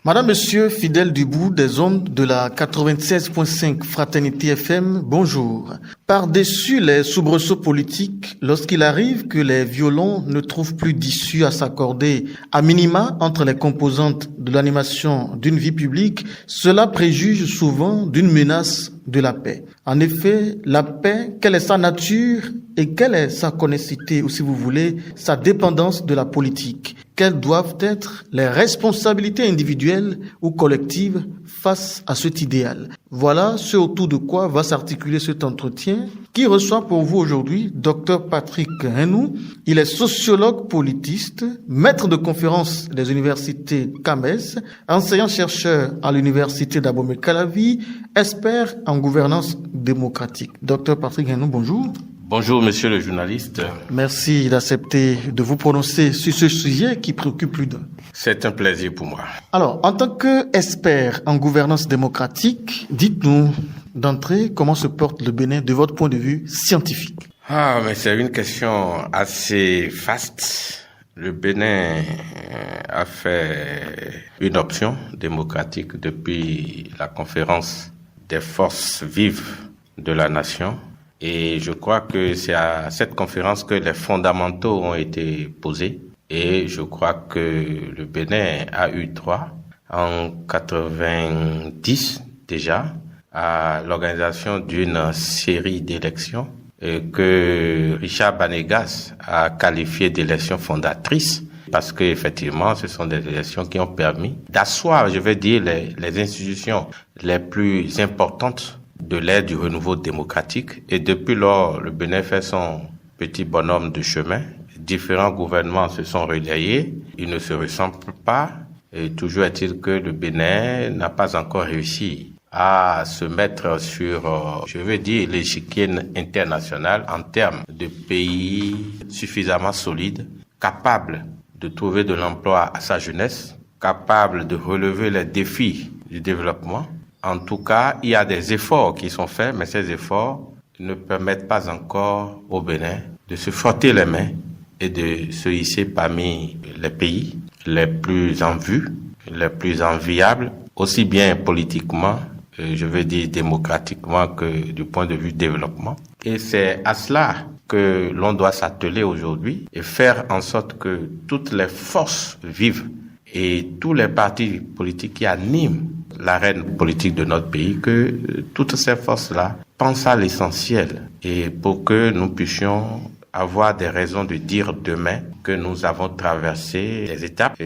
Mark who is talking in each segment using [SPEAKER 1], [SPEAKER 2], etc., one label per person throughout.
[SPEAKER 1] Madame, Monsieur, fidèle du bout des ondes de la 96.5 Fraternité FM, bonjour. Par-dessus les soubresauts politiques, lorsqu'il arrive que les violons ne trouvent plus d'issue à s'accorder à minima entre les composantes de l'animation d'une vie publique, cela préjuge souvent d'une menace de la paix. En effet, la paix, quelle est sa nature et quelle est sa connexité, ou si vous voulez, sa dépendance de la politique? Quelles doivent être les responsabilités individuelles ou collectives face à cet idéal? Voilà ce autour de quoi va s'articuler cet entretien qui reçoit pour vous aujourd'hui Dr Patrick Henou. Il est sociologue politiste, maître de conférences des universités CAMES, enseignant-chercheur à l'université d'Abomey-Calavi, expert en gouvernance démocratique. Dr Patrick Henou, bonjour.
[SPEAKER 2] Bonjour, monsieur le journaliste.
[SPEAKER 1] Merci d'accepter de vous prononcer sur ce sujet qui préoccupe plus d'un.
[SPEAKER 2] C'est un plaisir pour moi.
[SPEAKER 1] Alors, en tant qu'expert en gouvernance démocratique, dites-nous d'entrée comment se porte le Bénin de votre point de vue scientifique.
[SPEAKER 2] Mais c'est une question assez vaste. Le Bénin a fait une option démocratique depuis la conférence des forces vives de la nation. Et je crois que c'est à cette conférence que les fondamentaux ont été posés. Et je crois que le Bénin a eu droit, en 90 déjà, à l'organisation d'une série d'élections que Richard Banegas a qualifié d'élections fondatrices. Parce que effectivement, ce sont des élections qui ont permis d'asseoir, je vais dire, les institutions les plus importantes de l'ère du renouveau démocratique. Et depuis lors, le Bénin fait son petit bonhomme de chemin. Différents gouvernements se sont relayés. Ils ne se ressemblent pas. Et toujours est-il que le Bénin n'a pas encore réussi à se mettre sur, je veux dire, l'échiquier international en termes de pays suffisamment solides, capables de trouver de l'emploi à sa jeunesse, capables de relever les défis du développement. En tout cas, il y a des efforts qui sont faits, mais ces efforts ne permettent pas encore au Bénin de se frotter les mains et de se hisser parmi les pays les plus en vue, les plus enviables, aussi bien politiquement, je veux dire démocratiquement, que du point de vue développement. Et c'est à cela que l'on doit s'atteler aujourd'hui et faire en sorte que toutes les forces vives et tous les partis politiques qui animent l'arène politique de notre pays, que toutes ces forces-là pensent à l'essentiel et pour que nous puissions avoir des raisons de dire demain que nous avons traversé les étapes.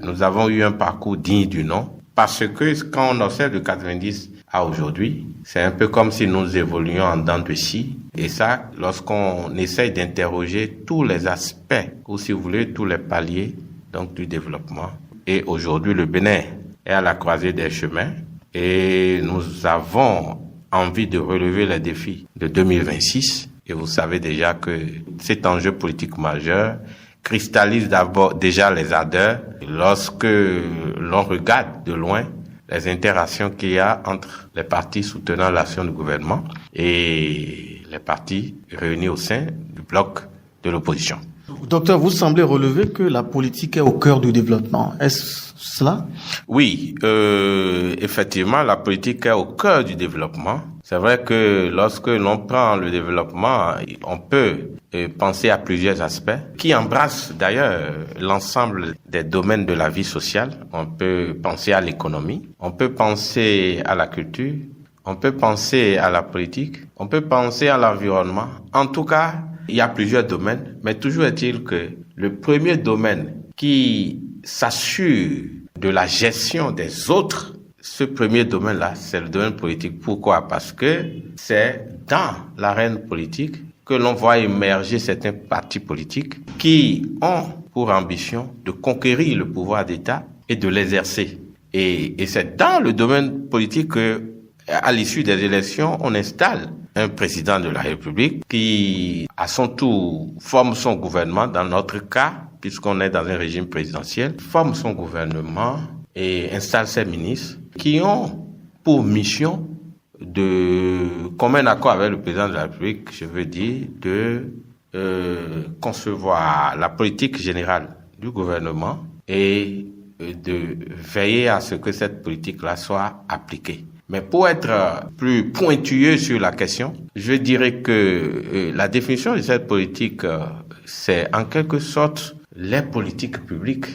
[SPEAKER 2] Nous avons eu un parcours digne du nom parce que quand on observe de 90 à aujourd'hui, c'est un peu comme si nous évoluions en dents de scie. Et ça, lorsqu'on essaye d'interroger tous les aspects, ou si vous voulez, tous les paliers donc du développement. Et aujourd'hui, le Bénin est à la croisée des chemins et nous avons envie de relever les défis de 2026. Et vous savez déjà que cet enjeu politique majeur cristallise d'abord déjà les ardeurs lorsque l'on regarde de loin les interactions qu'il y a entre les partis soutenant l'action du gouvernement et les partis réunis au sein du bloc de l'opposition.
[SPEAKER 1] Docteur, vous semblez relever que la politique est au cœur du développement. Est-ce cela?
[SPEAKER 2] Oui, effectivement, la politique est au cœur du développement. C'est vrai que lorsque l'on prend le développement, on peut penser à plusieurs aspects qui embrassent d'ailleurs l'ensemble des domaines de la vie sociale. On peut penser à l'économie, on peut penser à la culture, on peut penser à la politique, on peut penser à l'environnement. En tout cas, il y a plusieurs domaines, mais toujours est-il que le premier domaine qui s'assure de la gestion des autres, ce premier domaine-là, c'est le domaine politique. Pourquoi? Parce que c'est dans l'arène politique que l'on voit émerger certains partis politiques qui ont pour ambition de conquérir le pouvoir d'État et de l'exercer. Et c'est dans le domaine politique que, à l'issue des élections, on installe un président de la République qui, à son tour, forme son gouvernement. Dans notre cas, puisqu'on est dans un régime présidentiel, forme son gouvernement et installe ses ministres qui ont pour mission de, comme un accord avec le président de la République, je veux dire, de concevoir la politique générale du gouvernement et de veiller à ce que cette politique-là soit appliquée. Mais pour être plus pointilleux sur la question, je dirais que la définition de cette politique, c'est en quelque sorte les politiques publiques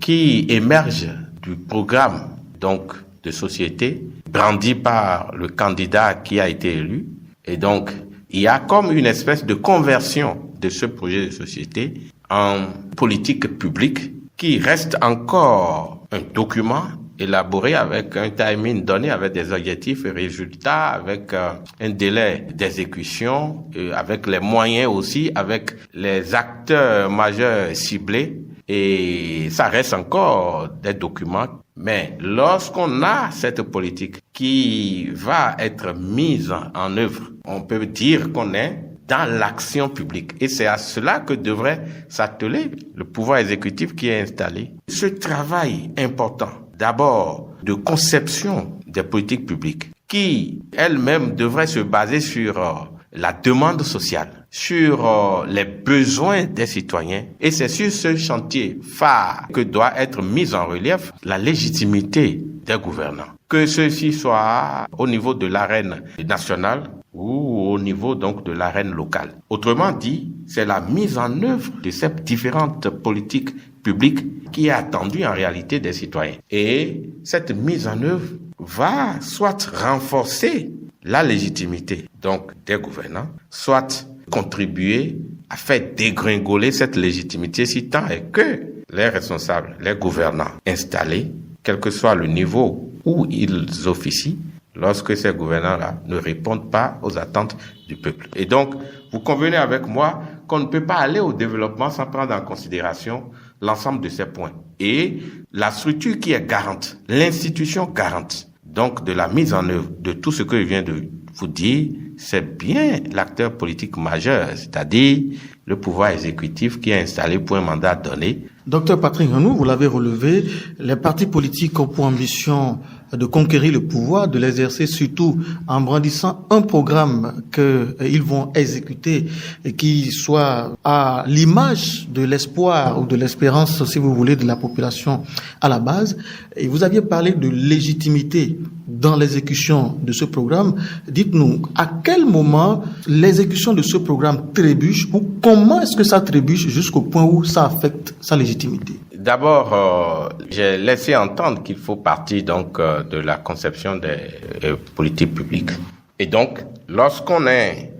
[SPEAKER 2] qui émergent du programme donc de société brandi par le candidat qui a été élu. Et donc, il y a comme une espèce de conversion de ce projet de société en politique publique qui reste encore un document élaboré avec un timing donné, avec des objectifs et résultats, avec un délai d'exécution, avec les moyens aussi, avec les acteurs majeurs ciblés. Et ça reste encore des documents. Mais lorsqu'on a cette politique qui va être mise en œuvre, on peut dire qu'on est dans l'action publique. Et c'est à cela que devrait s'atteler le pouvoir exécutif qui est installé. Ce travail important, d'abord de conception des politiques publiques, qui elle-même devrait se baser sur la demande sociale, sur les besoins des citoyens. Et c'est sur ce chantier phare que doit être mise en relief la légitimité des gouvernants. Que ceci soit au niveau de l'arène nationale ou au niveau donc de l'arène locale. Autrement dit, c'est la mise en œuvre de ces différentes politiques publiques qui est attendue en réalité des citoyens. Et cette mise en œuvre va soit renforcer la légitimité donc des gouvernants, soit contribuer à faire dégringoler cette légitimité si tant est que les responsables, les gouvernants installés, quel que soit le niveau où ils officient, lorsque ces gouvernants-là ne répondent pas aux attentes du peuple. Et donc, vous convenez avec moi qu'on ne peut pas aller au développement sans prendre en considération l'ensemble de ces points. Et la structure qui est garante, l'institution garante, donc de la mise en œuvre de tout ce que je viens de vous dire, c'est bien l'acteur politique majeur, c'est-à-dire le pouvoir exécutif qui est installé pour un mandat donné.
[SPEAKER 1] Docteur Patrick Renou, vous l'avez relevé, les partis politiques ont pour ambition de conquérir le pouvoir, de l'exercer surtout en brandissant un programme qu'ils vont exécuter et qui soit à l'image de l'espoir ou de l'espérance, si vous voulez, de la population à la base. Et vous aviez parlé de légitimité dans l'exécution de ce programme. Dites-nous, à quel moment l'exécution de ce programme trébuche ou comment est-ce que ça trébuche jusqu'au point où ça affecte sa légitimité?
[SPEAKER 2] D'abord, j'ai laissé entendre qu'il faut partir donc de la conception des politiques publiques. Et donc, lorsqu'on est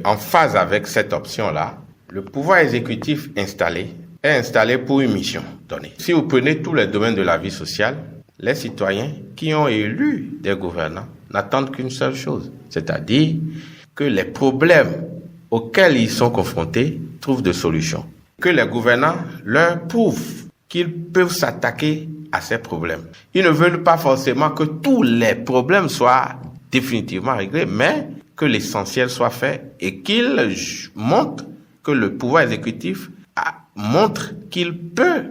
[SPEAKER 2] en phase avec cette option-là, le pouvoir exécutif est installé pour une mission donnée. Si vous prenez tous les domaines de la vie sociale, les citoyens qui ont élu des gouvernants n'attendent qu'une seule chose, c'est-à-dire que les problèmes auxquels ils sont confrontés trouvent des solutions. Que les gouvernants leur prouvent qu'ils peuvent s'attaquer à ces problèmes. Ils ne veulent pas forcément que tous les problèmes soient définitivement réglés, mais que l'essentiel soit fait et qu'ils montrent que le pouvoir exécutif montre qu'il peut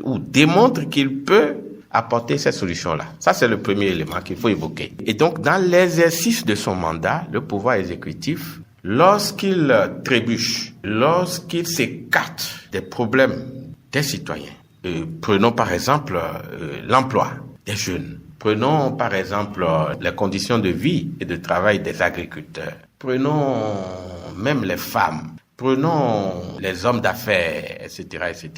[SPEAKER 2] ou démontre qu'il peut apporter ces solutions-là. Ça, c'est le premier élément qu'il faut évoquer. Et donc, dans l'exercice de son mandat, le pouvoir exécutif, lorsqu'il trébuche, lorsqu'il s'écarte des problèmes des citoyens, prenons par exemple l'emploi des jeunes, prenons par exemple les conditions de vie et de travail des agriculteurs, prenons même les femmes, prenons les hommes d'affaires, etc.,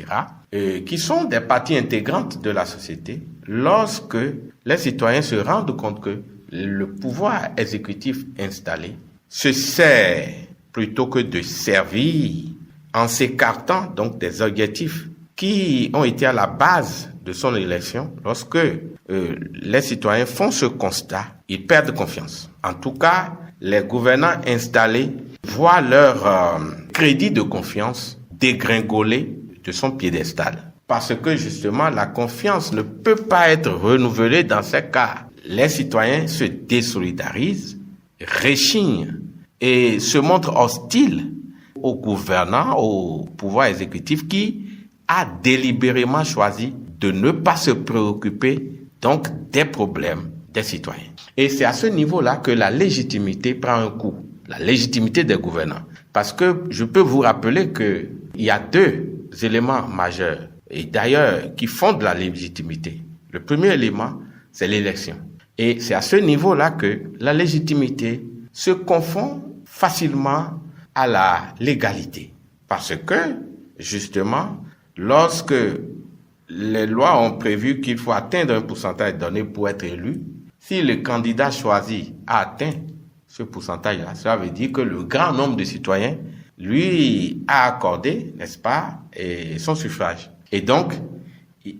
[SPEAKER 2] qui sont des parties intégrantes de la société, lorsque les citoyens se rendent compte que le pouvoir exécutif installé se sert plutôt que de servir en s'écartant donc des objectifs qui ont été à la base de son élection. Lorsque les citoyens font ce constat, ils perdent confiance. En tout cas, les gouvernants installés voient leur crédit de confiance dégringoler de son piédestal. Parce que justement, la confiance ne peut pas être renouvelée dans ces cas. Les citoyens se désolidarisent, rechignent et se montrent hostiles au gouvernant, au pouvoir exécutif qui a délibérément choisi de ne pas se préoccuper donc des problèmes des citoyens. Et c'est à ce niveau-là que la légitimité prend un coup, la légitimité des gouvernants. Parce que je peux vous rappeler qu'il y a deux éléments majeurs et d'ailleurs qui fondent la légitimité. Le premier élément, c'est l'élection. Et c'est à ce niveau-là que la légitimité se confond facilement à la légalité. Parce que, justement, lorsque les lois ont prévu qu'il faut atteindre un pourcentage donné pour être élu, si le candidat choisi a atteint ce pourcentage-là, cela veut dire que le grand nombre de citoyens lui a accordé, n'est-ce pas, son suffrage. Et donc,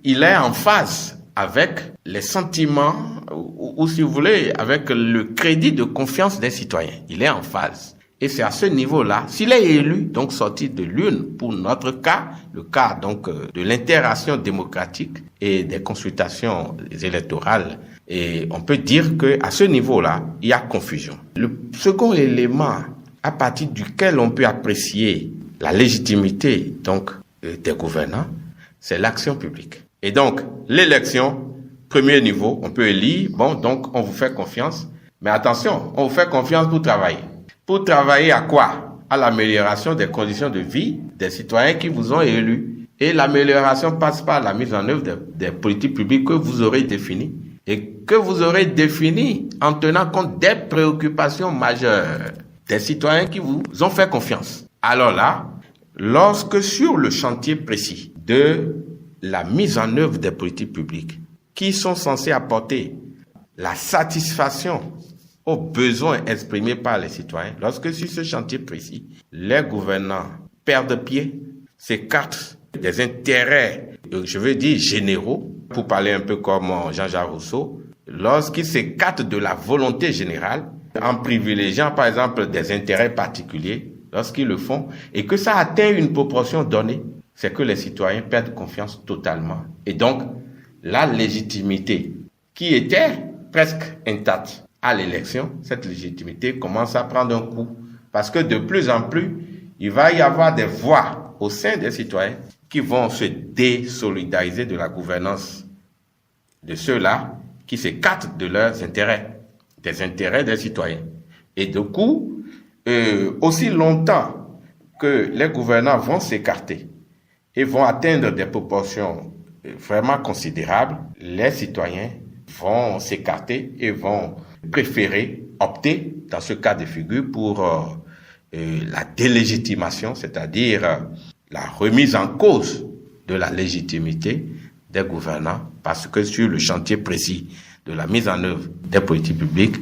[SPEAKER 2] il est en phase avec les sentiments, ou si vous voulez, avec le crédit de confiance des citoyens. Il est en phase. Et c'est à ce niveau-là, s'il est élu, donc sorti de l'urne, pour notre cas, le cas donc de l'interaction démocratique et des consultations électorales, et on peut dire que à ce niveau-là, il y a confusion. Le second élément à partir duquel on peut apprécier la légitimité donc des gouvernants, c'est l'action publique. Et donc l'élection, premier niveau, on peut élire, bon donc on vous fait confiance, mais attention, on vous fait confiance pour travailler. Pour travailler à quoi? À l'amélioration des conditions de vie des citoyens qui vous ont élus. Et l'amélioration passe par la mise en œuvre des politiques publiques que vous aurez définies et que vous aurez définies en tenant compte des préoccupations majeures des citoyens qui vous ont fait confiance. Alors là, lorsque sur le chantier précis de la mise en œuvre des politiques publiques qui sont censées apporter la satisfaction aux besoins exprimés par les citoyens, lorsque sur ce chantier précis, les gouvernants perdent pied, s'écartent des intérêts, je veux dire généraux, pour parler un peu comme Jean-Jacques Rousseau, lorsqu'ils s'écartent de la volonté générale, en privilégiant par exemple des intérêts particuliers, lorsqu'ils le font, et que ça atteint une proportion donnée, c'est que les citoyens perdent confiance totalement. Et donc, la légitimité qui était presque intacte à l'élection, cette légitimité commence à prendre un coup. Parce que de plus en plus, il va y avoir des voix au sein des citoyens qui vont se désolidariser de la gouvernance de ceux-là qui s'écartent de leurs intérêts, des intérêts des citoyens. Et du coup, aussi longtemps que les gouvernants vont s'écarter et vont atteindre des proportions vraiment considérables, les citoyens vont s'écarter et vont préférer opter, dans ce cas de figure, pour la délégitimation, c'est-à-dire la remise en cause de la légitimité des gouvernants, parce que sur le chantier précis de la mise en œuvre des politiques publiques,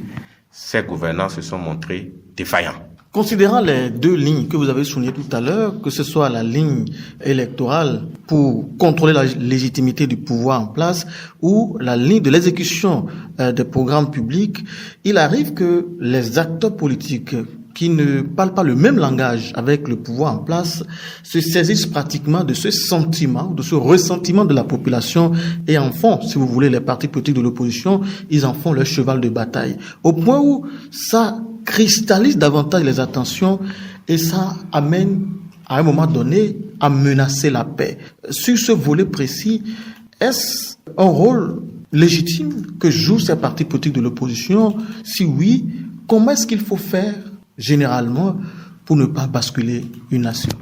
[SPEAKER 2] ces gouvernants se sont montrés défaillants.
[SPEAKER 1] Considérant les deux lignes que vous avez soulignées tout à l'heure, que ce soit la ligne électorale pour contrôler la légitimité du pouvoir en place ou la ligne de l'exécution des programmes publics, il arrive que les acteurs politiques qui ne parlent pas le même langage avec le pouvoir en place se saisissent pratiquement de ce sentiment, de ce ressentiment de la population et en font, si vous voulez, les partis politiques de l'opposition, ils en font leur cheval de bataille. Au point où ça cristallise davantage les attentions et ça amène à un moment donné à menacer la paix. Sur ce volet précis, est-ce un rôle légitime que jouent ces partis politiques de l'opposition? Si oui, comment est-ce qu'il faut faire généralement pour ne pas basculer une nation?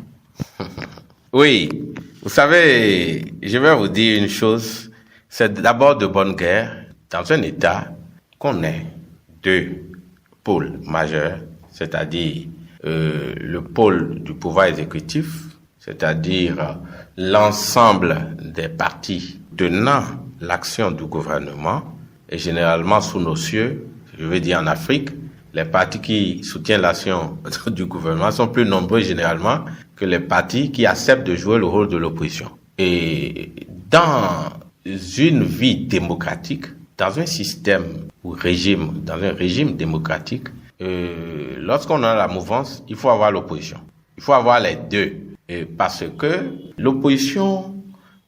[SPEAKER 2] Oui, vous savez, je vais vous dire une chose, c'est d'abord de bonne guerre dans un État qu'on ait deux pôles majeurs, c'est-à-dire le pôle du pouvoir exécutif, c'est-à-dire l'ensemble des partis tenant l'action du gouvernement, et généralement sous nos cieux, je veux dire en Afrique, les partis qui soutiennent l'action du gouvernement sont plus nombreux généralement que les partis qui acceptent de jouer le rôle de l'opposition. Et dans une vie démocratique, dans un système ou régime, dans un régime démocratique, lorsqu'on a la mouvance, il faut avoir l'opposition. Il faut avoir les deux. Parce que l'opposition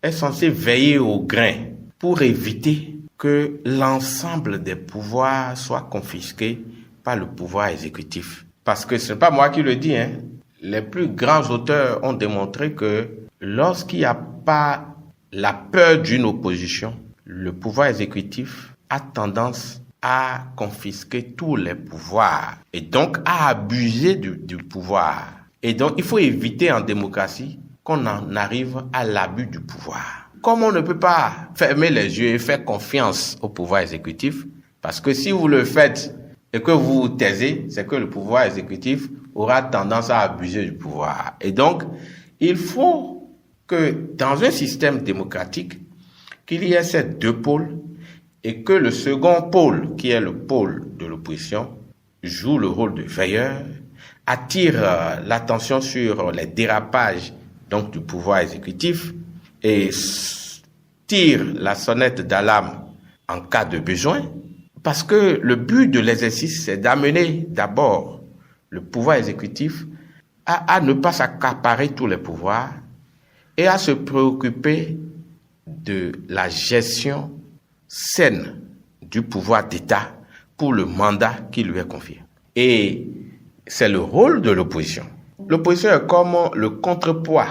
[SPEAKER 2] est censée veiller au grain pour éviter que l'ensemble des pouvoirs soient confisqués par le pouvoir exécutif. Parce que ce n'est pas moi qui le dis, hein. Les plus grands auteurs ont démontré que lorsqu'il n'y a pas la peur d'une opposition, le pouvoir exécutif a tendance à confisquer tous les pouvoirs et donc à abuser du pouvoir. Et donc, il faut éviter en démocratie qu'on en arrive à l'abus du pouvoir. Comme on ne peut pas fermer les yeux et faire confiance au pouvoir exécutif, parce que si vous le faites et que vous vous taisez, c'est que le pouvoir exécutif aura tendance à abuser du pouvoir. Et donc, il faut que dans un système démocratique, qu'il y ait ces deux pôles et que le second pôle, qui est le pôle de l'opposition, joue le rôle de veilleur, attire l'attention sur les dérapages donc du pouvoir exécutif et tire la sonnette d'alarme en cas de besoin, parce que le but de l'exercice, c'est d'amener d'abord le pouvoir exécutif à ne pas s'accaparer tous les pouvoirs et à se préoccuper de la gestion saine du pouvoir d'État pour le mandat qui lui est confié. Et c'est le rôle de l'opposition. L'opposition est comme le contrepoids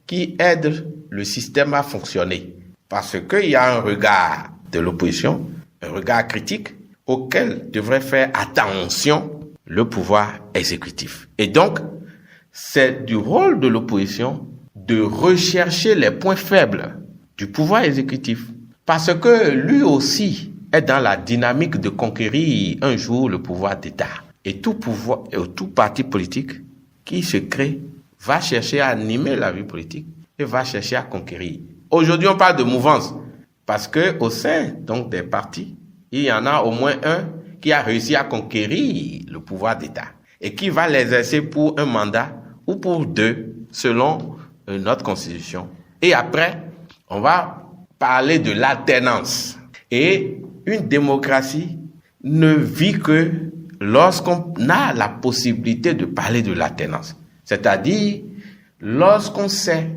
[SPEAKER 2] qui aide le système à fonctionner. Parce qu'il y a un regard de l'opposition, un regard critique, auquel devrait faire attention le pouvoir exécutif. Et donc, c'est du rôle de l'opposition de rechercher les points faibles du pouvoir exécutif. Parce que lui aussi est dans la dynamique de conquérir un jour le pouvoir d'État. Et tout pouvoir, et tout parti politique qui se crée va chercher à animer la vie politique et va chercher à conquérir. Aujourd'hui, on parle de mouvance parce que au sein donc des partis, il y en a au moins un qui a réussi à conquérir le pouvoir d'État et qui va l'exercer pour un mandat ou pour deux selon notre constitution. Et après, on va parler de l'alternance. Et une démocratie ne vit que lorsqu'on a la possibilité de parler de l'alternance. C'est-à-dire lorsqu'on sait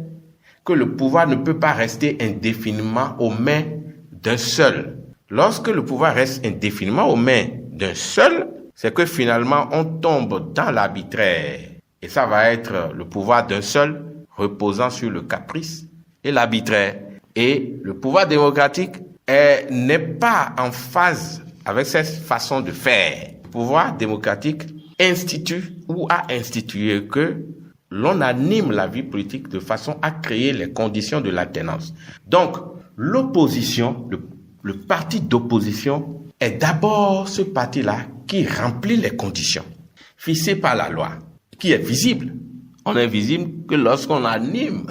[SPEAKER 2] que le pouvoir ne peut pas rester indéfiniment aux mains d'un seul. Lorsque le pouvoir reste indéfiniment aux mains d'un seul, c'est que finalement on tombe dans l'arbitraire. Et ça va être le pouvoir d'un seul reposant sur le caprice et l'arbitraire. Et le pouvoir démocratique n'est pas en phase avec cette façon de faire. Le pouvoir démocratique institue ou a institué que l'on anime la vie politique de façon à créer les conditions de l'alternance. Donc, l'opposition, le parti d'opposition est d'abord ce parti-là qui remplit les conditions fixées par la loi, qui est visible. On est visible que lorsqu'on anime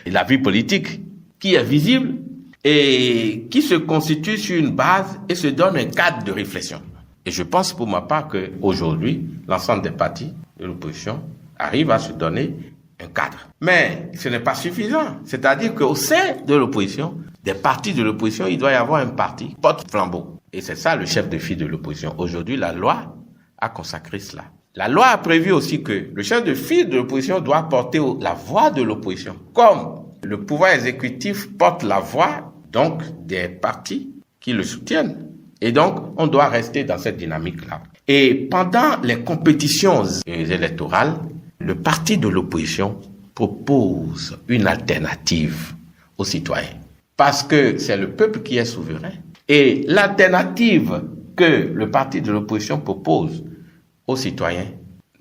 [SPEAKER 2] la vie politique, qui est visible et qui se constitue sur une base et se donne un cadre de réflexion. Et je pense pour ma part qu'aujourd'hui, l'ensemble des partis de l'opposition arrivent à se donner un cadre. Mais ce n'est pas suffisant. C'est-à-dire qu'au sein de l'opposition, des partis de l'opposition, il doit y avoir un parti porte-flambeau. Et c'est ça le chef de file de l'opposition. Aujourd'hui, la loi a consacré cela. La loi a prévu aussi que le chef de file de l'opposition doit porter la voix de l'opposition. Comme le pouvoir exécutif porte la voix, donc, des partis qui le soutiennent. Et donc, on doit rester dans cette dynamique-là. Et pendant les compétitions électorales, le parti de l'opposition propose une alternative aux citoyens. Parce que c'est le peuple qui est souverain. Et l'alternative que le parti de l'opposition propose aux citoyens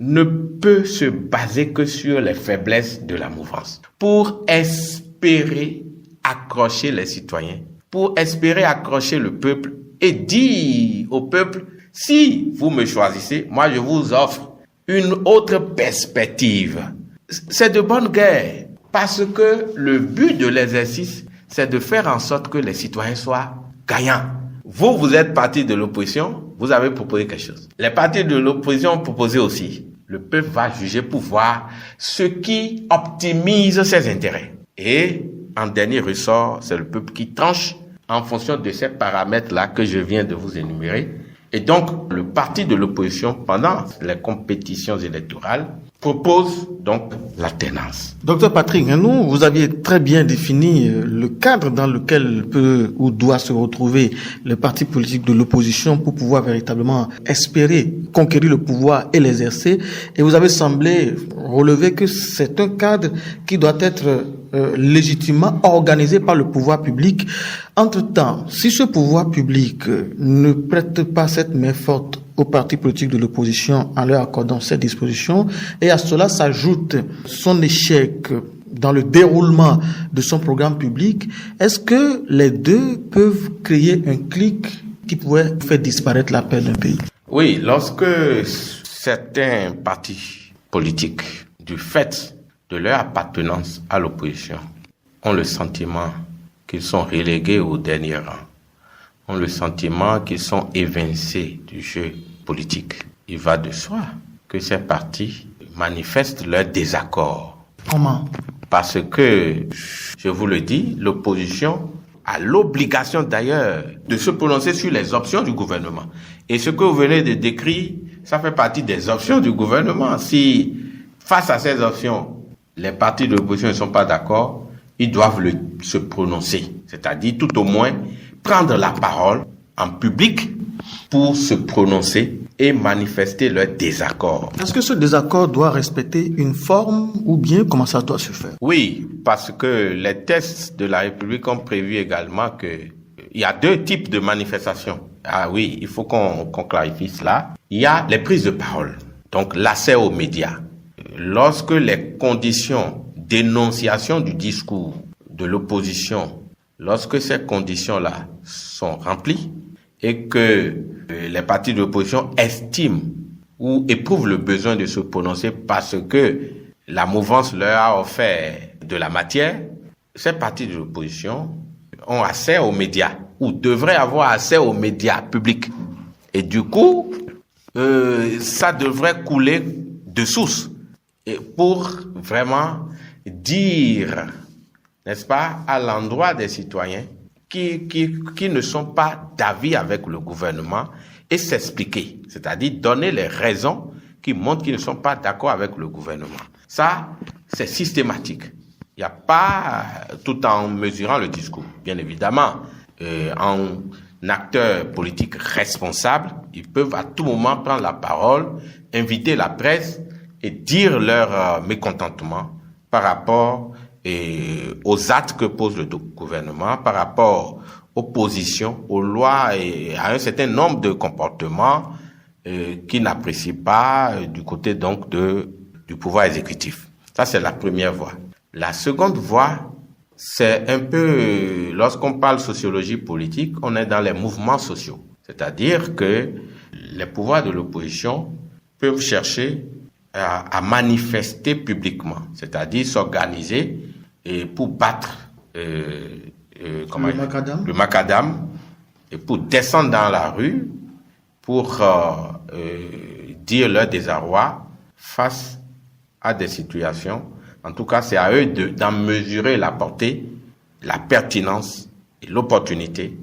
[SPEAKER 2] ne peut se baser que sur les faiblesses de la mouvance. Pour espérer accrocher les citoyens, pour espérer accrocher le peuple et dire au peuple, si vous me choisissez, moi je vous offre une autre perspective. C'est de bonne guerre parce que le but de l'exercice, c'est de faire en sorte que les citoyens soient gagnants. Vous êtes parti de l'opposition, vous avez proposé quelque chose. Les partis de l'opposition ont proposé aussi. Le peuple va juger pour voir ce qui optimise ses intérêts. Et en dernier ressort, c'est le peuple qui tranche en fonction de ces paramètres-là que je viens de vous énumérer. Et donc, le parti de l'opposition, pendant les compétitions électorales, propose donc l'alternance.
[SPEAKER 1] Docteur Patrick Nganou, vous aviez très bien défini le cadre dans lequel peut ou doit se retrouver le parti politique de l'opposition pour pouvoir véritablement espérer conquérir le pouvoir et l'exercer. Et vous avez semblé relever que c'est un cadre qui doit être légitimement organisé par le pouvoir public. Entre-temps, si ce pouvoir public ne prête pas cette main forte aux partis politiques de l'opposition en leur accordant cette disposition, et à cela s'ajoute son échec dans le déroulement de son programme public, est-ce que les deux peuvent créer un clic qui pourrait faire disparaître la paix d'un pays?
[SPEAKER 2] Oui, lorsque certains partis politiques, du fait de leur appartenance à l'opposition, ont le sentiment qu'ils sont relégués au dernier rang, ont le sentiment qu'ils sont évincés du jeu politique, il va de soi que ces partis manifestent leur désaccord.
[SPEAKER 1] Comment?
[SPEAKER 2] Parce que, je vous le dis, l'opposition a l'obligation d'ailleurs de se prononcer sur les options du gouvernement. Et ce que vous venez de décrire, ça fait partie des options du gouvernement. Si, face à ces options, les partis de l'opposition ne sont pas d'accord, ils doivent se prononcer. C'est-à-dire, tout au moins, prendre la parole en public pour se prononcer et manifester leur désaccord.
[SPEAKER 1] Est-ce que ce désaccord doit respecter une forme ou bien comment ça doit se faire?
[SPEAKER 2] Oui, parce que les textes de la République ont prévu également qu'il y a deux types de manifestations. Ah oui, il faut qu'on clarifie cela. Il y a les prises de parole, donc l'accès aux médias. Lorsque les conditions d'énonciation du discours de l'opposition, lorsque ces conditions-là sont remplies et que les partis de l'opposition estiment ou éprouvent le besoin de se prononcer parce que la mouvance leur a offert de la matière, ces partis de l'opposition ont accès aux médias ou devraient avoir accès aux médias publics. Et du coup, ça devrait couler de source pour vraiment dire, n'est-ce pas, à l'endroit des citoyens qui ne sont pas d'avis avec le gouvernement et s'expliquer, c'est-à-dire donner les raisons qui montrent qu'ils ne sont pas d'accord avec le gouvernement. Ça, c'est systématique. Il n'y a pas, tout en mesurant le discours, bien évidemment, en acteurs politiques responsables, ils peuvent à tout moment prendre la parole, inviter la presse et dire leur mécontentement par rapport aux actes que pose le gouvernement, par rapport aux positions, aux lois et à un certain nombre de comportements qu'ils n'apprécient pas du côté donc du pouvoir exécutif. Ça, c'est la première voie. La seconde voie, c'est un peu, lorsqu'on parle sociologie politique, on est dans les mouvements sociaux. C'est-à-dire que les pouvoirs de l'opposition peuvent chercher à manifester publiquement, c'est-à-dire s'organiser pour battre le macadam et pour descendre dans la rue pour dire leur désarroi face à des situations. En tout cas, c'est à eux d'en mesurer la portée, la pertinence et l'opportunité.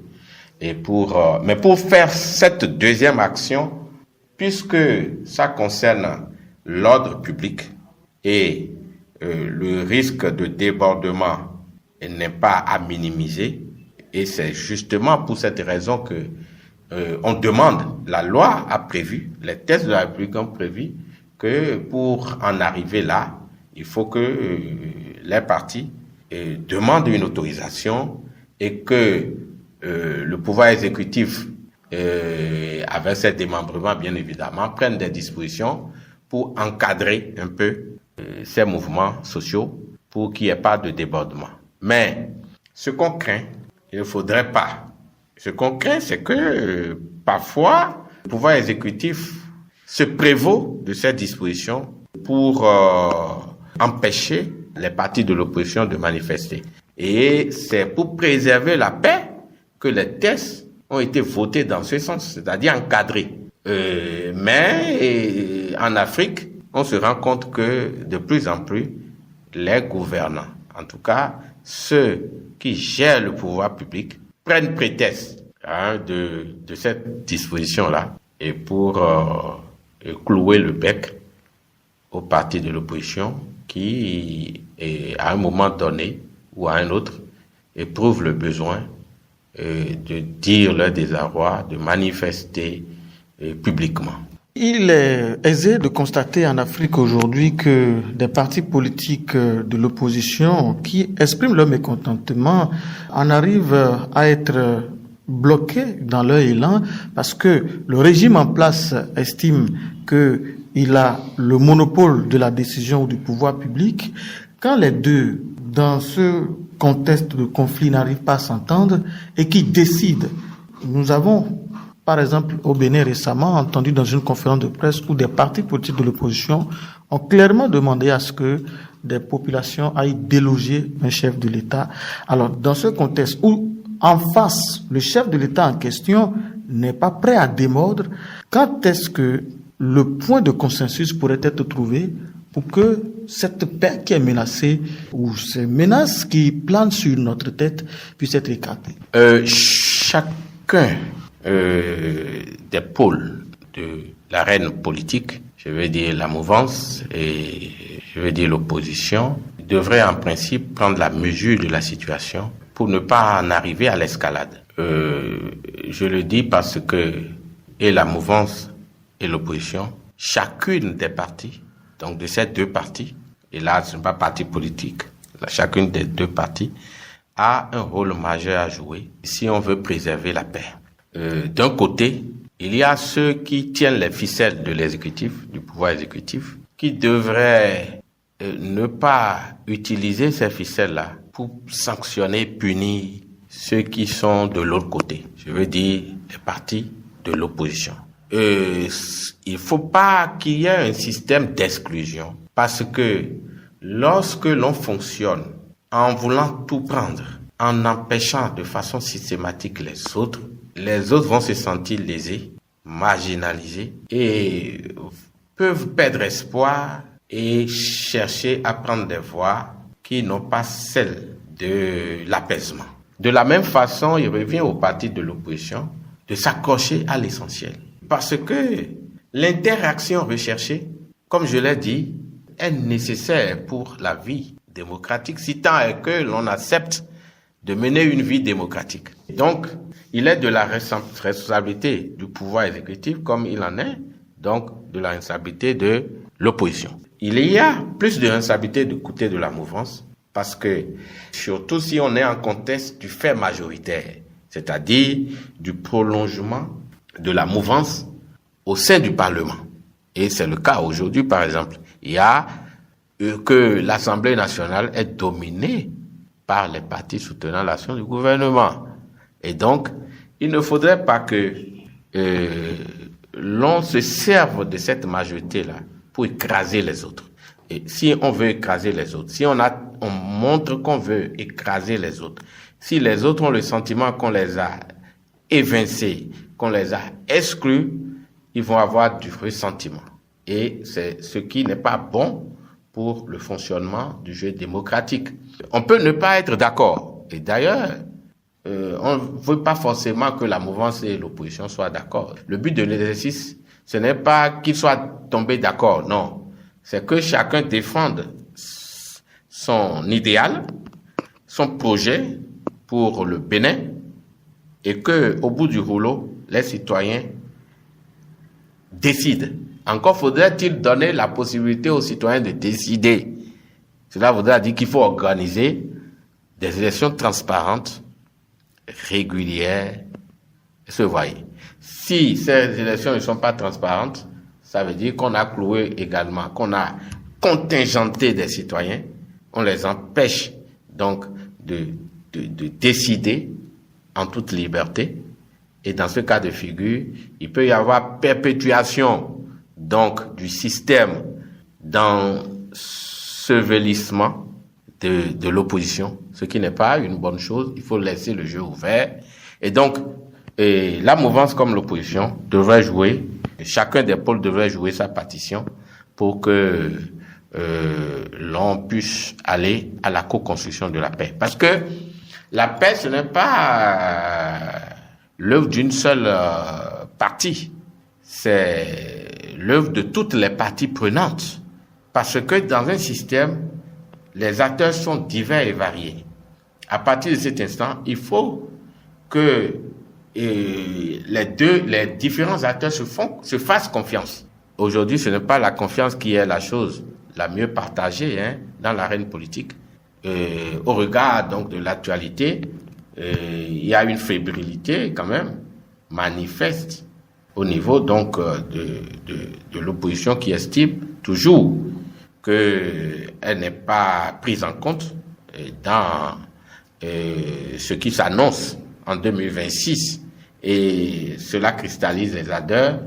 [SPEAKER 2] Mais pour faire cette deuxième action, puisque ça concerne l'ordre public et le risque de débordement n'est pas à minimiser, et c'est justement pour cette raison que on demande, la loi a prévu, les textes de la République ont prévu que pour en arriver là, il faut que les partis demandent une autorisation et que le pouvoir exécutif, avec ses démembrements bien évidemment, prenne des dispositions pour encadrer un peu ces mouvements sociaux pour qu'il n'y ait pas de débordement. Mais ce qu'on craint, il ne faudrait pas. Ce qu'on craint, c'est que parfois, le pouvoir exécutif se prévaut de ces dispositions pour empêcher les partis de l'opposition de manifester. Et c'est pour préserver la paix que les textes ont été votés dans ce sens, c'est-à-dire encadrés. Mais en Afrique, on se rend compte que de plus en plus, les gouvernants, en tout cas ceux qui gèrent le pouvoir public, prennent prétexte de cette disposition-là et pour clouer le bec aux partis de l'opposition qui, à un moment donné ou à un autre, éprouvent le besoin de dire leur désarroi, de manifester publiquement.
[SPEAKER 1] Il est aisé de constater en Afrique aujourd'hui que des partis politiques de l'opposition qui expriment leur mécontentement en arrivent à être bloqués dans leur élan parce que le régime en place estime qu'il a le monopole de la décision ou du pouvoir public. Quand les deux dans ce contexte de conflit, n'arrivent pas à s'entendre et qui décident. Nous avons, par exemple, au Bénin récemment, entendu dans une conférence de presse où des partis politiques de l'opposition ont clairement demandé à ce que des populations aillent déloger un chef de l'État. Alors, dans ce contexte où, en face, le chef de l'État en question n'est pas prêt à démordre, quand est-ce que le point de consensus pourrait être trouvé pour que cette paix qui est menacée, ou ces menaces qui planent sur notre tête, puissent être écartées?
[SPEAKER 2] Chacun des pôles de l'arène politique, je veux dire la mouvance et je veux dire l'opposition, devrait en principe prendre la mesure de la situation pour ne pas en arriver à l'escalade. Je le dis parce que et la mouvance et l'opposition, chacune des parties, donc de ces deux parties, et là ce n'est pas parti politique, chacune des deux parties a un rôle majeur à jouer si on veut préserver la paix. D'un côté, il y a ceux qui tiennent les ficelles de l'exécutif, du pouvoir exécutif, qui devraient ne pas utiliser ces ficelles-là pour sanctionner, punir ceux qui sont de l'autre côté. Je veux dire les partis de l'opposition. Il faut pas qu'il y ait un système d'exclusion parce que lorsque l'on fonctionne en voulant tout prendre, en empêchant de façon systématique les autres vont se sentir lésés, marginalisés et peuvent perdre espoir et chercher à prendre des voies qui n'ont pas celles de l'apaisement. De la même façon, il revient aux partis de l'opposition de s'accrocher à l'essentiel. Parce que l'interaction recherchée, comme je l'ai dit, est nécessaire pour la vie démocratique, si tant est que l'on accepte de mener une vie démocratique. Donc, il est de la responsabilité du pouvoir exécutif, comme il en est, donc de la responsabilité de l'opposition. Il y a plus de responsabilité du côté de la mouvance, parce que, surtout si on est en contexte du fait majoritaire, c'est-à-dire du prolongement de la mouvance au sein du Parlement. Et c'est le cas aujourd'hui, par exemple. Il y a que l'Assemblée nationale est dominée par les partis soutenant l'action du gouvernement. Et donc, il ne faudrait pas que l'on se serve de cette majorité-là pour écraser les autres. Et si on veut écraser les autres, si on montre qu'on veut écraser les autres, si les autres ont le sentiment qu'on les a évincés, qu'on les a exclus, ils vont avoir du ressentiment. Et c'est ce qui n'est pas bon pour le fonctionnement du jeu démocratique. On peut ne pas être d'accord. Et d'ailleurs, on ne veut pas forcément que la mouvance et l'opposition soient d'accord. Le but de l'exercice, ce n'est pas qu'ils soient tombés d'accord, non. C'est que chacun défende son idéal, son projet pour le Bénin, et que, au bout du rouleau, les citoyens décident. Encore faudrait-il donner la possibilité aux citoyens de décider. Cela voudrait dire qu'il faut organiser des élections transparentes, régulières, et se voyer. Si ces élections ne sont pas transparentes, ça veut dire qu'on a cloué également, qu'on a contingenté des citoyens, on les empêche donc de décider en toute liberté. Et dans ce cas de figure, il peut y avoir perpétuation donc du système d'ensevelissement de l'opposition, ce qui n'est pas une bonne chose. Il faut laisser le jeu ouvert. Et donc, la mouvance comme l'opposition devrait jouer, chacun des pôles devrait jouer sa partition pour que l'on puisse aller à la co-construction de la paix. Parce que la paix, ce n'est pas l'œuvre d'une seule partie. C'est l'œuvre de toutes les parties prenantes. Parce que dans un système, les acteurs sont divers et variés. À partir de cet instant, il faut que les différents acteurs se fassent confiance. Aujourd'hui, ce n'est pas la confiance qui est la chose la mieux partagée dans l'arène politique. Au regard donc de l'actualité, il y a une fébrilité quand même manifeste au niveau donc de l'opposition qui estime toujours qu'elle n'est pas prise en compte dans ce qui s'annonce en 2026. Et cela cristallise les ardeurs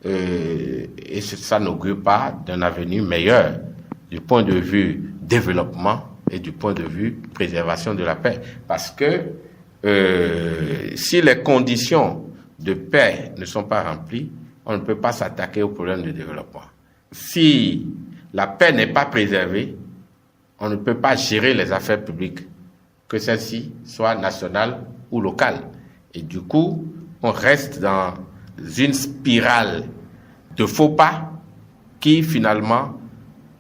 [SPEAKER 2] et ça n'augure pas d'un avenir meilleur du point de vue développement et du point de vue préservation de la paix. Parce que si les conditions de paix ne sont pas remplies, on ne peut pas s'attaquer aux problèmes de développement. Si la paix n'est pas préservée, on ne peut pas gérer les affaires publiques, que celles-ci soient nationales ou locales. Et du coup, on reste dans une spirale de faux pas qui finalement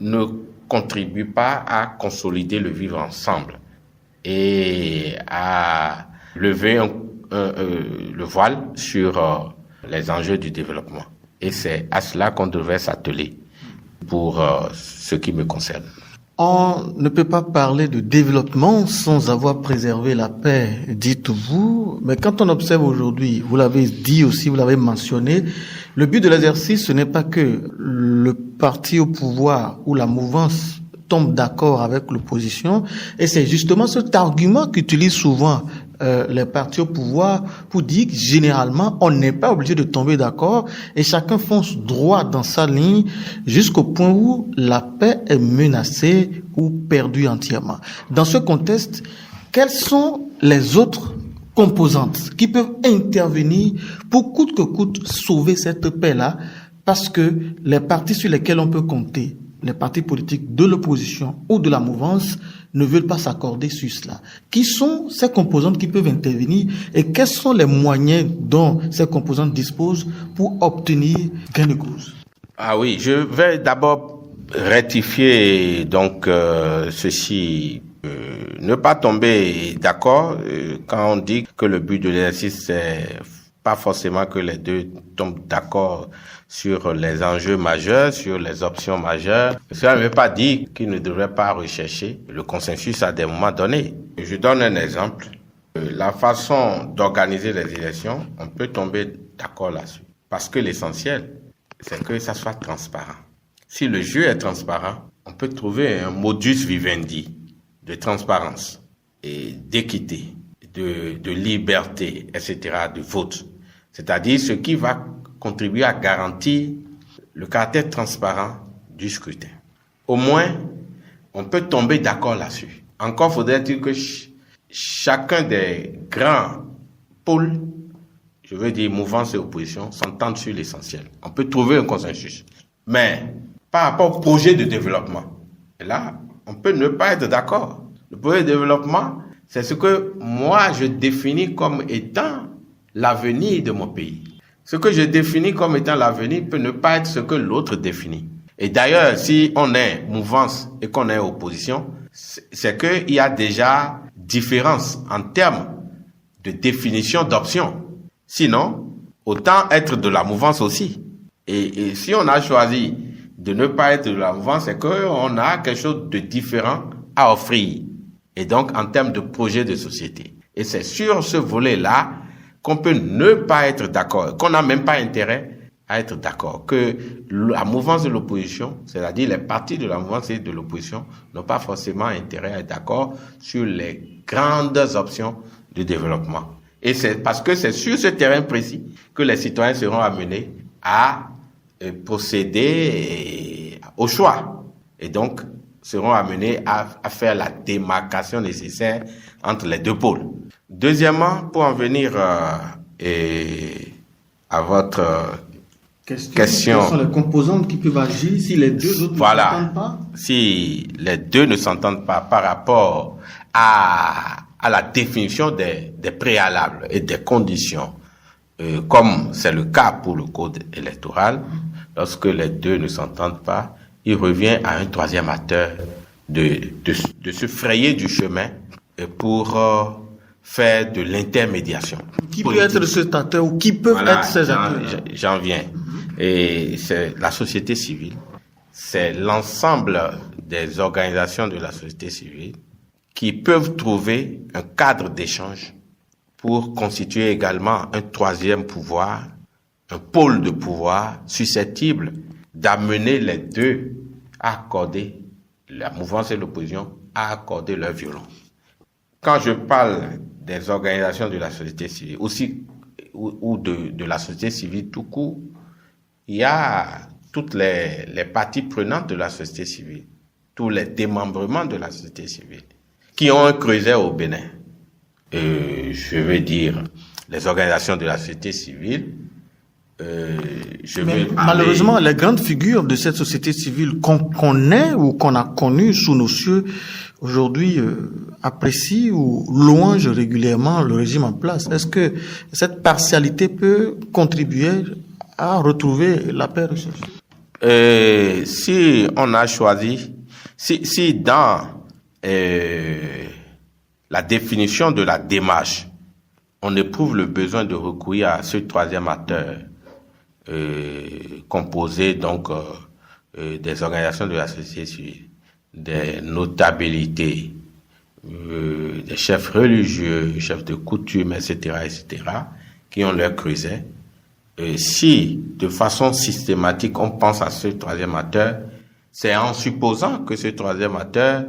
[SPEAKER 2] ne contribue pas à consolider le vivre ensemble et à lever le voile sur les enjeux du développement. Et c'est à cela qu'on devrait s'atteler pour ce qui me concerne.
[SPEAKER 1] On ne peut pas parler de développement sans avoir préservé la paix, dites-vous. Mais quand on observe aujourd'hui, vous l'avez dit aussi, vous l'avez mentionné, le but de l'exercice, ce n'est pas que le parti au pouvoir ou la mouvance tombe d'accord avec l'opposition. Et c'est justement cet argument qu'utilisent souvent les partis au pouvoir pour dire que généralement, on n'est pas obligé de tomber d'accord et chacun fonce droit dans sa ligne jusqu'au point où la paix est menacée ou perdue entièrement. Dans ce contexte, quelles sont les autres composantes qui peuvent intervenir pour coûte que coûte sauver cette paix-là? Parce que les partis sur lesquels on peut compter, les partis politiques de l'opposition ou de la mouvance, ne veulent pas s'accorder sur cela. Qui sont ces composantes qui peuvent intervenir et quels sont les moyens dont ces composantes disposent pour obtenir gain de cause?
[SPEAKER 2] Ah oui, je vais d'abord rectifier donc ceci. Ne pas tomber d'accord quand on dit que le but de l'exercice, c'est pas forcément que les deux tombent d'accord sur les enjeux majeurs, sur les options majeures. Cela ne veut pas dire qu'ils ne devraient pas rechercher le consensus à des moments donnés. Je donne un exemple. La façon d'organiser les élections, on peut tomber d'accord là-dessus. Parce que l'essentiel, c'est que ça soit transparent. Si le jeu est transparent, on peut trouver un modus vivendi de transparence et d'équité, de liberté, etc., de vote. C'est-à-dire ce qui va contribuer à garantir le caractère transparent du scrutin. Au moins, on peut tomber d'accord là-dessus. Encore faudrait-il que chacun des grands pôles, je veux dire mouvance et opposition, s'entendent sur l'essentiel. On peut trouver un consensus. Mais par rapport au projet de développement, là, on peut ne pas être d'accord. Le projet de développement, c'est ce que moi je définis comme étant l'avenir de mon pays. Ce que je définis comme étant l'avenir peut ne pas être ce que l'autre définit. Et d'ailleurs, si on est mouvance et qu'on est opposition, c'est qu'il y a déjà différence en termes de définition d'options. Sinon, autant être de la mouvance aussi. Et si on a choisi de ne pas être de la mouvance, c'est qu'on a quelque chose de différent à offrir. Et donc, en termes de projet de société. Et c'est sur ce volet-là qu'on peut ne pas être d'accord, qu'on n'a même pas intérêt à être d'accord, que la mouvance de l'opposition, c'est-à-dire les partis de la mouvance et de l'opposition, n'ont pas forcément intérêt à être d'accord sur les grandes options de développement. Et c'est parce que c'est sur ce terrain précis que les citoyens seront amenés à procéder au choix. Et donc, seront amenés à faire la démarcation nécessaire entre les deux pôles. Deuxièmement, pour en venir à votre question.
[SPEAKER 1] Quelles sont les composantes qui peuvent agir si les deux autres ne s'entendent pas?
[SPEAKER 2] Si les deux ne s'entendent pas par rapport à la définition des préalables et des conditions, comme c'est le cas pour le code électoral, lorsque les deux ne s'entendent pas, il revient à un troisième acteur de se frayer du chemin pour faire de l'intermédiation.
[SPEAKER 1] Qui peut être cet acteur ou qui peuvent être ces acteurs?
[SPEAKER 2] J'en viens. Et c'est la société civile, c'est l'ensemble des organisations de la société civile qui peuvent trouver un cadre d'échange pour constituer également un troisième pouvoir, un pôle de pouvoir susceptible d'amener les deux à accorder, la mouvance et l'opposition, à accorder leur violon. Quand je parle des organisations de la société civile, aussi ou de la société civile tout court, il y a toutes les parties prenantes de la société civile, tous les démembrements de la société civile, qui ont un creuset au Bénin. Je veux dire, les organisations de la société civile,
[SPEAKER 1] malheureusement, les grandes figures de cette société civile qu'on connaît ou qu'on a connues sous nos cieux aujourd'hui apprécient ou louangent régulièrement le régime en place. Est-ce que cette partialité peut contribuer à retrouver la paix recherchée?
[SPEAKER 2] Si on a choisi, si dans la définition de la démarche, on éprouve le besoin de recourir à ce troisième acteur, composé donc des organisations de la société civile, des notabilités, des chefs religieux, chefs de coutume, etc., qui ont leur creuset. Si, de façon systématique, on pense à ce troisième acteur, c'est en supposant que ce troisième acteur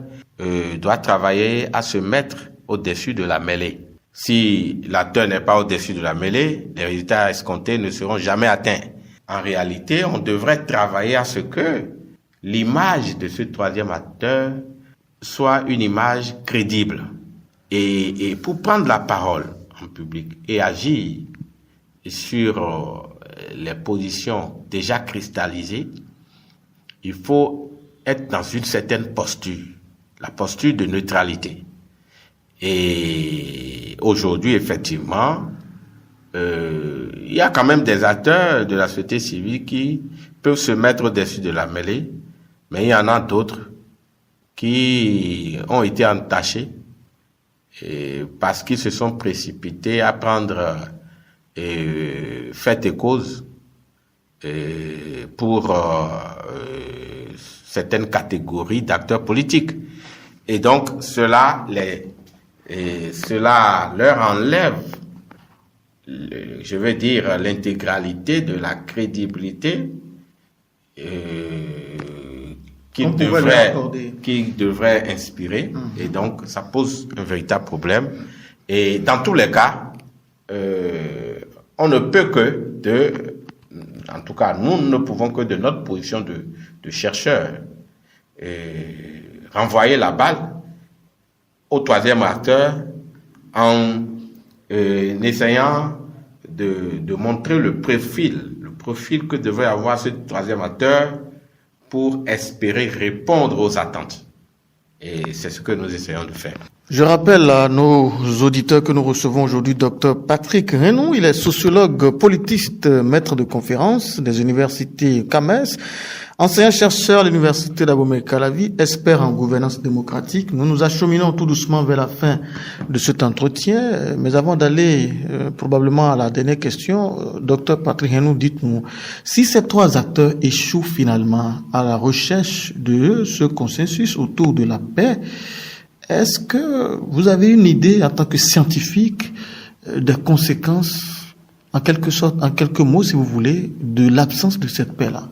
[SPEAKER 2] doit travailler à se mettre au-dessus de la mêlée. Si l'acteur n'est pas au-dessus de la mêlée, les résultats escomptés ne seront jamais atteints. En réalité, on devrait travailler à ce que l'image de ce troisième acteur soit une image crédible. Et pour prendre la parole en public et agir sur les positions déjà cristallisées, il faut être dans une certaine posture, la posture de neutralité. Et aujourd'hui, effectivement, il y a quand même des acteurs de la société civile qui peuvent se mettre au-dessus de la mêlée, mais il y en a d'autres qui ont été entachés parce qu'ils se sont précipités à prendre fait et cause pour certaines catégories d'acteurs politiques. Et donc, cela leur enlève, je veux dire, l'intégralité de la crédibilité qui devrait inspirer. Et donc, ça pose un véritable problème. Et dans tous les cas, on ne peut en tout cas, nous ne pouvons que de notre position de chercheurs, renvoyer la balle au troisième acteur en essayant de montrer le profil que devrait avoir ce troisième acteur pour espérer répondre aux attentes. Et c'est ce que nous essayons de faire.
[SPEAKER 1] Je rappelle à nos auditeurs que nous recevons aujourd'hui Dr Patrick Renou. Il est sociologue, politiste, maître de conférences des universités CAMES, enseignant-chercheur à l'université d'Abomey-Calavi, expert en gouvernance démocratique. Nous nous acheminons tout doucement vers la fin de cet entretien. Mais avant d'aller probablement à la dernière question, Dr Patrick Renou, dites-nous, si ces trois acteurs échouent finalement à la recherche de ce consensus autour de la paix, est-ce que vous avez une idée en tant que scientifique des conséquences, en quelque sorte, en quelques mots si vous voulez, de l'absence de cette paix-là?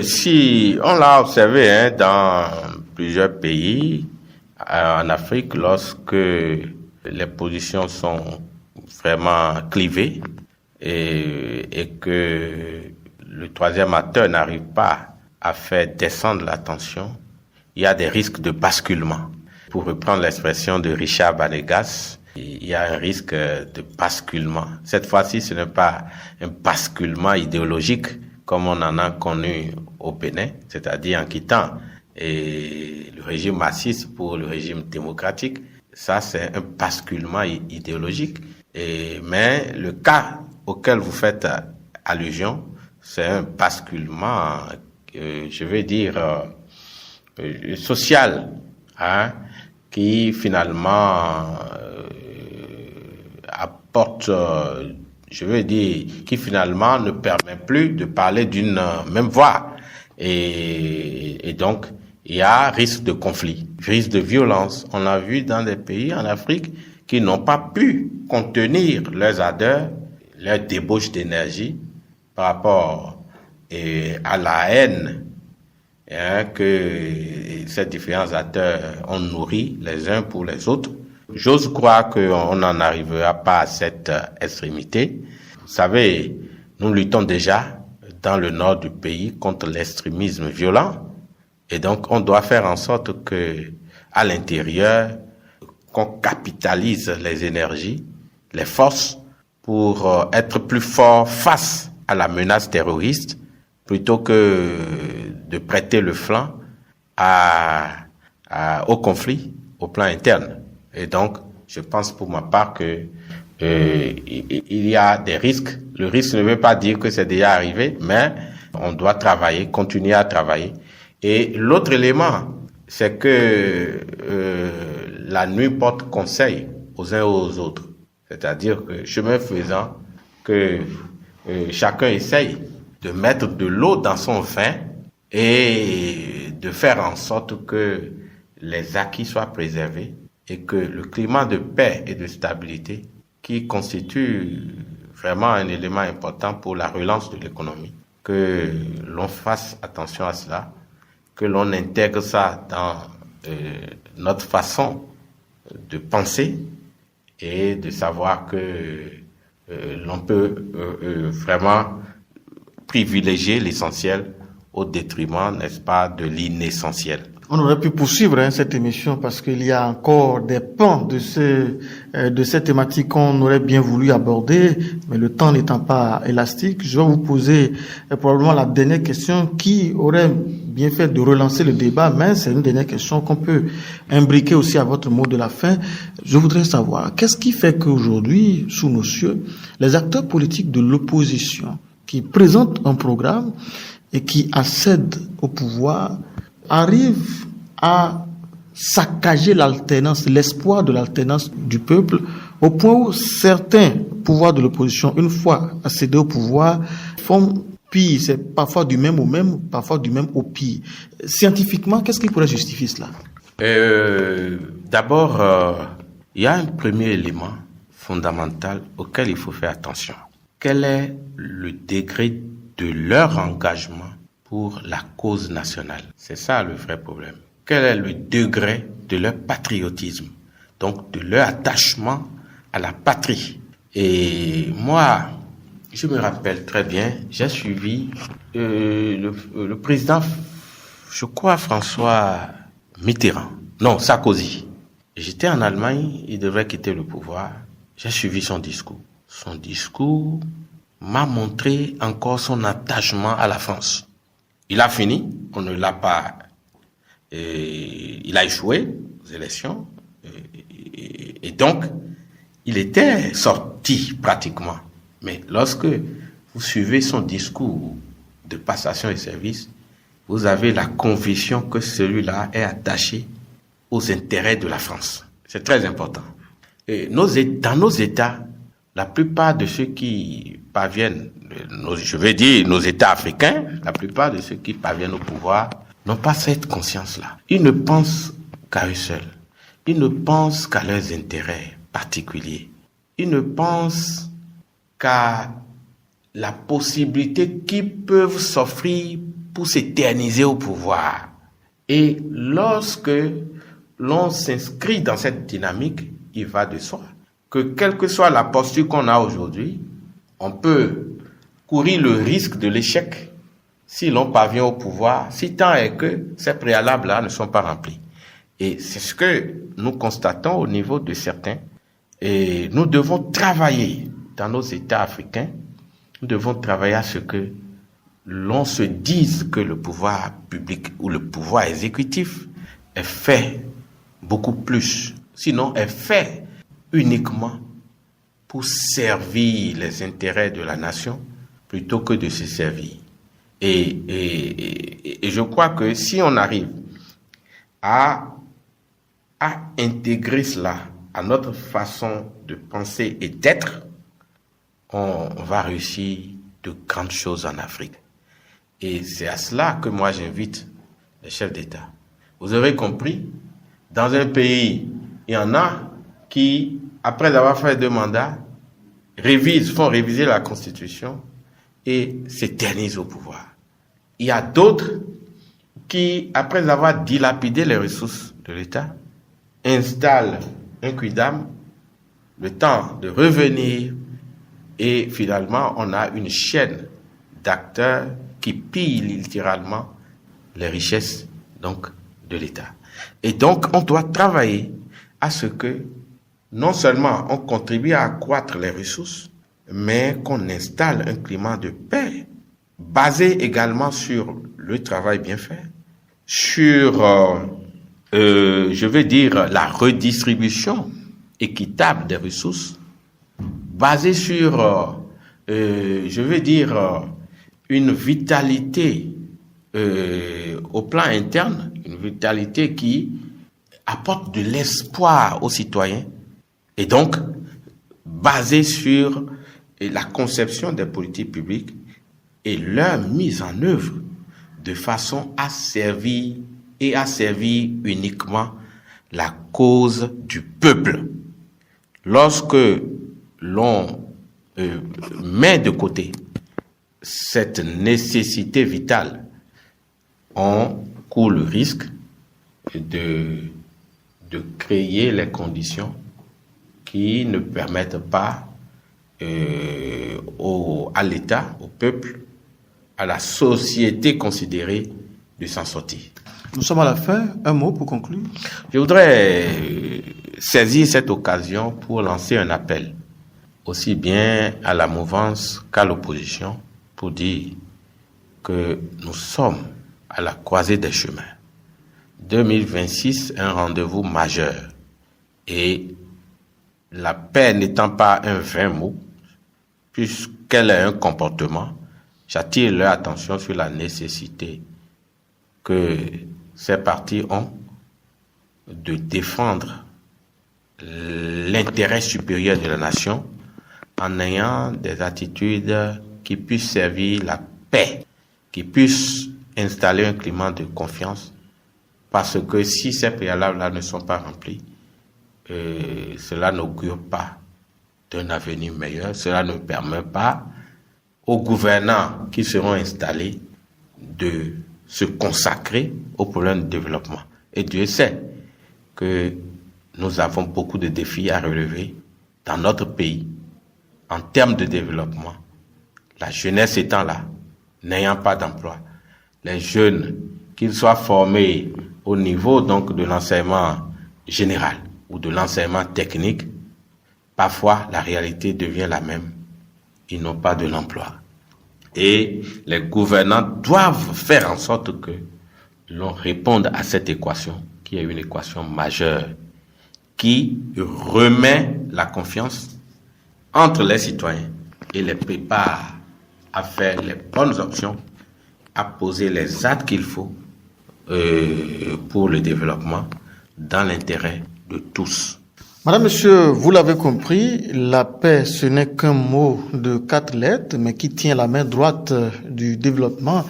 [SPEAKER 2] Si on l'a observé dans plusieurs pays en Afrique, lorsque les positions sont vraiment clivées et que le troisième acteur n'arrive pas à faire descendre la tension, il y a des risques de basculement. Pour reprendre l'expression de Richard Banegas, il y a un risque de basculement. Cette fois-ci, ce n'est pas un basculement idéologique comme on en a connu au Bénin, c'est-à-dire en quittant le régime marxiste pour le régime démocratique. Ça, c'est un basculement idéologique. Mais le cas auquel vous faites allusion, c'est un basculement, je veux dire, social, qui finalement apporte, je veux dire, qui finalement ne permet plus de parler d'une même voix. Et donc, il y a risque de conflit, risque de violence. On l'a vu dans des pays en Afrique qui n'ont pas pu contenir leurs ardeurs, leur débauche d'énergie par rapport à la haine que ces différents acteurs ont nourri les uns pour les autres. J'ose croire qu'on n'en arrivera pas à cette extrémité. Vous savez, nous luttons déjà dans le nord du pays contre l'extrémisme violent. Et donc, on doit faire en sorte que, à l'intérieur, qu'on capitalise les énergies, les forces pour être plus fort face à la menace terroriste plutôt que de prêter le flanc au conflit au plan interne. Et donc, je pense pour ma part que il y a des risques. Le risque ne veut pas dire que c'est déjà arrivé, mais on doit travailler, continuer à travailler. Et l'autre élément, c'est que la nuit porte conseil aux uns et aux autres. C'est-à-dire que, chemin faisant, que chacun essaye de mettre de l'eau dans son vin et de faire en sorte que les acquis soient préservés et que le climat de paix et de stabilité qui constitue vraiment un élément important pour la relance de l'économie, que l'on fasse attention à cela, que l'on intègre ça dans notre façon de penser et de savoir que l'on peut vraiment privilégier l'essentiel au détriment, n'est-ce pas, de l'inessentiel.
[SPEAKER 1] On aurait pu poursuivre cette émission parce qu'il y a encore des pans de cette thématique qu'on aurait bien voulu aborder, mais le temps n'étant pas élastique, je vais vous poser probablement la dernière question qui aurait bien fait de relancer le débat, mais c'est une dernière question qu'on peut imbriquer aussi à votre mot de la fin. Je voudrais savoir, qu'est-ce qui fait qu'aujourd'hui, sous nos cieux, les acteurs politiques de l'opposition qui présentent un programme et qui accèdent au pouvoir arrivent à saccager l'alternance, l'espoir de l'alternance du peuple, au point où certains pouvoirs de l'opposition, une fois accédés au pouvoir, font pire. C'est parfois du même au même, parfois du même au pire. Scientifiquement, qu'est-ce qui pourrait justifier cela?
[SPEAKER 2] D'abord, il y a un premier élément fondamental auquel il faut faire attention. Quel est le degré de leur engagement pour la cause nationale? C'est ça le vrai problème. Quel est le degré de leur patriotisme, donc de leur attachement à la patrie? Et moi, je me rappelle très bien, j'ai suivi le président, je crois François Mitterrand, non, Sarkozy. J'étais en Allemagne, il devait quitter le pouvoir. J'ai suivi son discours. Son discours m'a montré encore son attachement à la France. Il a fini, on ne l'a pas... il a échoué aux élections. Et donc, il était sorti pratiquement. Mais lorsque vous suivez son discours de passation de service, vous avez la conviction que celui-là est attaché aux intérêts de la France. C'est très important. Et dans nos États, la plupart de ceux qui parviennent, je vais dire nos États africains, la plupart de ceux qui parviennent au pouvoir n'ont pas cette conscience-là. Ils ne pensent qu'à eux seuls. Ils ne pensent qu'à leurs intérêts particuliers. Ils ne pensent qu'à la possibilité qu'ils peuvent s'offrir pour s'éterniser au pouvoir. Et lorsque l'on s'inscrit dans cette dynamique, il va de soi que quelle que soit la posture qu'on a aujourd'hui, on peut courir le risque de l'échec si l'on parvient au pouvoir, si tant est que ces préalables-là ne sont pas remplis. Et c'est ce que nous constatons au niveau de certains. Et nous devons travailler dans nos États africains, nous devons travailler à ce que l'on se dise que le pouvoir public ou le pouvoir exécutif est fait beaucoup plus, sinon est fait uniquement pour servir les intérêts de la nation plutôt que de se servir. Et je crois que si on arrive à intégrer cela à notre façon de penser et d'être, on va réussir de grandes choses en Afrique. Et c'est à cela que moi j'invite les chefs d'État. Vous aurez compris, dans un pays, il y en a qui, après avoir fait 2 mandats, font réviser la Constitution et s'éternisent au pouvoir. Il y a d'autres qui, après avoir dilapidé les ressources de l'État, installe un quidam, le temps de revenir, et finalement, on a une chaîne d'acteurs qui pillent littéralement les richesses donc, de l'État. Et donc, on doit travailler à ce que non seulement on contribue à accroître les ressources, mais qu'on installe un climat de paix, basé également sur le travail bien fait, sur, je veux dire, la redistribution équitable des ressources, basé sur, je veux dire, une vitalité au plan interne, une vitalité qui apporte de l'espoir aux citoyens, et donc basé sur la conception des politiques publiques et leur mise en œuvre de façon à servir uniquement la cause du peuple. Lorsque l'on met de côté cette nécessité vitale, on court le risque de créer les conditions qui ne permettent pas à l'État, au peuple, à la société considérée de s'en sortir.
[SPEAKER 1] Nous sommes à la fin. Un mot pour conclure.
[SPEAKER 2] Je voudrais saisir cette occasion pour lancer un appel, aussi bien à la mouvance qu'à l'opposition, pour dire que nous sommes à la croisée des chemins. 2026 est un rendez-vous majeur. Et la paix n'étant pas un vain mot, puisqu'elle est un comportement, j'attire leur attention sur la nécessité que ces partis ont de défendre l'intérêt supérieur de la nation en ayant des attitudes qui puissent servir la paix, qui puissent installer un climat de confiance, parce que si ces préalables-là ne sont pas remplis, cela n'augure pas d'un avenir meilleur, cela ne permet pas aux gouvernants qui seront installés de se consacrer aux problèmes de développement. Et Dieu sait que nous avons beaucoup de défis à relever dans notre pays en termes de développement. La jeunesse étant là, n'ayant pas d'emploi, les jeunes, qu'ils soient formés au niveau donc de l'enseignement général ou de l'enseignement technique, parfois la réalité devient la même. Ils n'ont pas de l'emploi. Et les gouvernants doivent faire en sorte que l'on réponde à cette équation, qui est une équation majeure, qui remet la confiance entre les citoyens et les prépare à faire les bonnes options, à poser les actes qu'il faut pour le développement dans l'intérêt de tous.
[SPEAKER 1] Madame, Monsieur, vous l'avez compris, la paix, ce n'est qu'un mot de 4 lettres, mais qui tient la main droite du développement,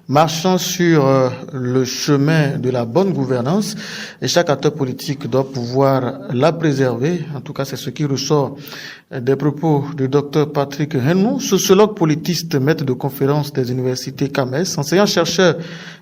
[SPEAKER 1] marchant sur le chemin de la bonne gouvernance, et chaque acteur politique doit pouvoir la préserver. En tout cas, c'est ce qui ressort des propos du docteur Patrick Henou, sociologue politiste, maître de conférence des universités CAMES, enseignant-chercheur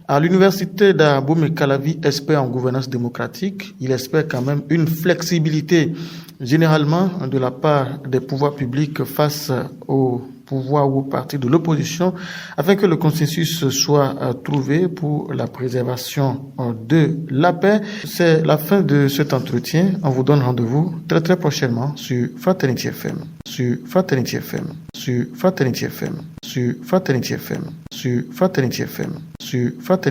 [SPEAKER 1] à l'université d'Abomey-Calavi, expert en gouvernance démocratique. Il espère quand même une flexibilité généralement de la part des pouvoirs publics face au pouvoir ou au parti de l'opposition, afin que le consensus soit trouvé pour la préservation de la paix. C'est la fin de cet entretien. On vous donne rendez-vous très très prochainement sur Fraternity FM, sur Fraternity FM, sur Fraternity FM, sur Fraternity FM, sur Fraternity FM, sur Fraternity